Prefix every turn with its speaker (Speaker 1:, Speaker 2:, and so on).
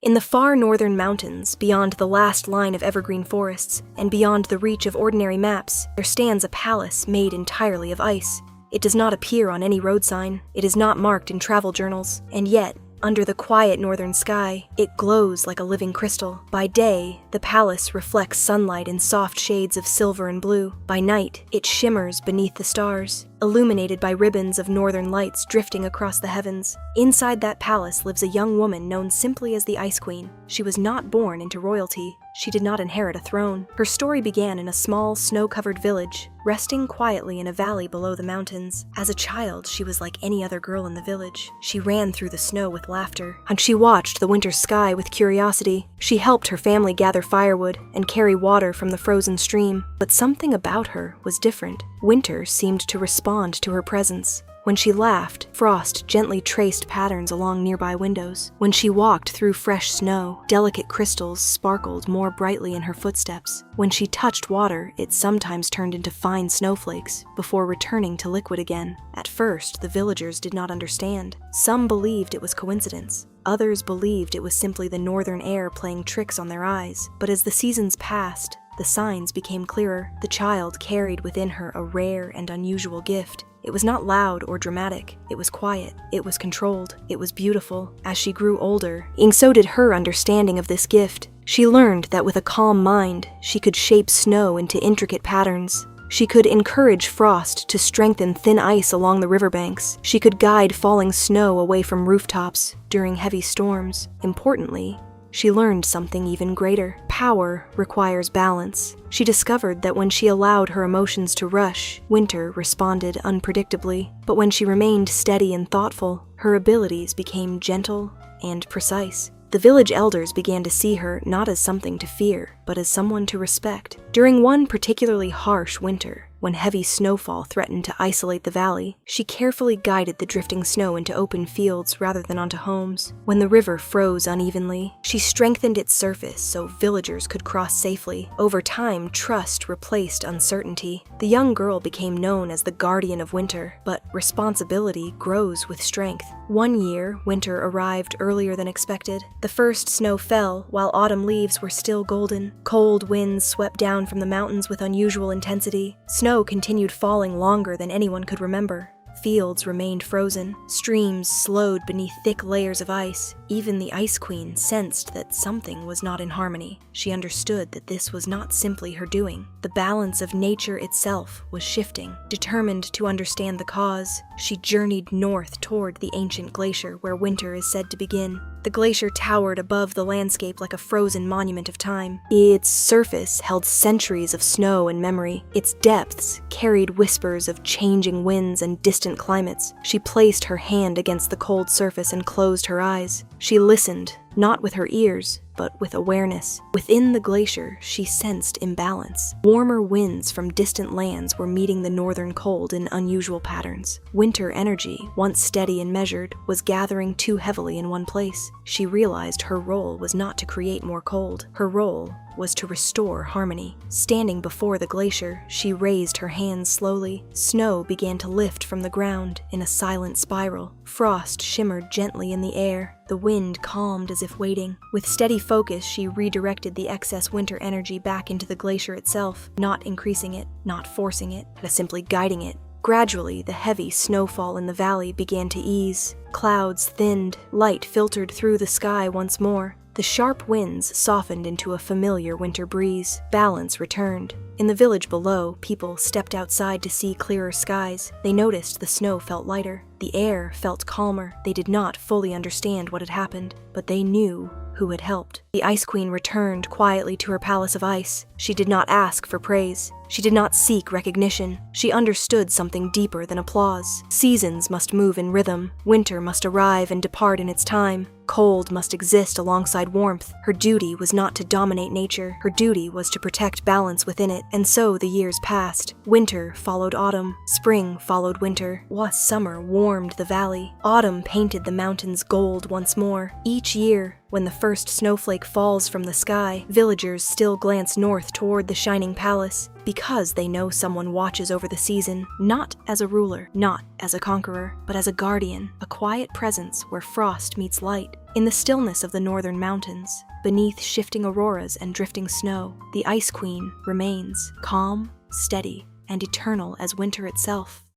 Speaker 1: In the far northern mountains, beyond the last line of evergreen forests, and beyond the reach of ordinary maps, there stands a palace made entirely of ice. It does not appear on any road sign, it is not marked in travel journals, and yet, under the quiet northern sky, it glows like a living crystal. By day, the palace reflects sunlight in soft shades of silver and blue. By night, it shimmers beneath the stars, illuminated by ribbons of northern lights drifting across the heavens. Inside that palace lives a young woman known simply as the Ice Queen. She was not born into royalty. She did not inherit a throne. Her story began in a small, snow-covered village, resting quietly in a valley below the mountains. As a child, she was like any other girl in the village. She ran through the snow with laughter, and she watched the winter sky with curiosity. She helped her family gather firewood and carry water from the frozen stream. But something about her was different. Winter seemed to respond to her presence. When she laughed, frost gently traced patterns along nearby windows. When she walked through fresh snow, delicate crystals sparkled more brightly in her footsteps. When she touched water, it sometimes turned into fine snowflakes, before returning to liquid again. At first, the villagers did not understand. Some believed it was coincidence. Others believed it was simply the northern air playing tricks on their eyes. But as the seasons passed, the signs became clearer. The child carried within her a rare and unusual gift. It was not loud or dramatic. It was quiet. It was controlled. It was beautiful. As she grew older, so did her understanding of this gift. She learned that with a calm mind, she could shape snow into intricate patterns. She could encourage frost to strengthen thin ice along the riverbanks. She could guide falling snow away from rooftops during heavy storms. Importantly, she learned something even greater. Power requires balance. She discovered that when she allowed her emotions to rush, winter responded unpredictably. But when she remained steady and thoughtful, her abilities became gentle and precise. The village elders began to see her not as something to fear, but as someone to respect. During one particularly harsh winter, when heavy snowfall threatened to isolate the valley, she carefully guided the drifting snow into open fields rather than onto homes. When the river froze unevenly, she strengthened its surface so villagers could cross safely. Over time, trust replaced uncertainty. The young girl became known as the guardian of winter, but responsibility grows with strength. One year, winter arrived earlier than expected. The first snow fell while autumn leaves were still golden. Cold winds swept down from the mountains with unusual intensity. Snow continued falling longer than anyone could remember. Fields remained frozen. Streams slowed beneath thick layers of ice. Even the Ice Queen sensed that something was not in harmony. She understood that this was not simply her doing. The balance of nature itself was shifting. Determined to understand the cause, she journeyed north toward the ancient glacier where winter is said to begin. The glacier towered above the landscape like a frozen monument of time. Its surface held centuries of snow and memory. Its depths carried whispers of changing winds and distant climates. She placed her hand against the cold surface and closed her eyes. She listened, not with her ears, but with awareness. Within the glacier, she sensed imbalance. Warmer winds from distant lands were meeting the northern cold in unusual patterns. Winter energy, once steady and measured, was gathering too heavily in one place. She realized her role was not to create more cold. Her role was to restore harmony. Standing before the glacier, she raised her hands slowly. Snow began to lift from the ground in a silent spiral. Frost shimmered gently in the air. The wind calmed as if waiting. With steady focus, she redirected the excess winter energy back into the glacier itself, not increasing it, not forcing it, but simply guiding it. Gradually, the heavy snowfall in the valley began to ease. Clouds thinned, light filtered through the sky once more. The sharp winds softened into a familiar winter breeze. Balance returned. In the village below, people stepped outside to see clearer skies. They noticed the snow felt lighter. The air felt calmer. They did not fully understand what had happened, but they knew who had helped. The Ice Queen returned quietly to her palace of ice. She did not ask for praise. She did not seek recognition. She understood something deeper than applause. Seasons must move in rhythm. Winter must arrive and depart in its time. Cold must exist alongside warmth. Her duty was not to dominate nature. Her duty was to protect balance within it. And so the years passed. Winter followed autumn. Spring followed winter. Summer warmed the valley. Autumn painted the mountains gold once more. Each year, when the first snowflake like falls from the sky, villagers still glance north toward the shining palace, because they know someone watches over the season, not as a ruler, not as a conqueror, but as a guardian, a quiet presence where frost meets light. In the stillness of the northern mountains, beneath shifting auroras and drifting snow, the Ice Queen remains, calm, steady, and eternal as winter itself.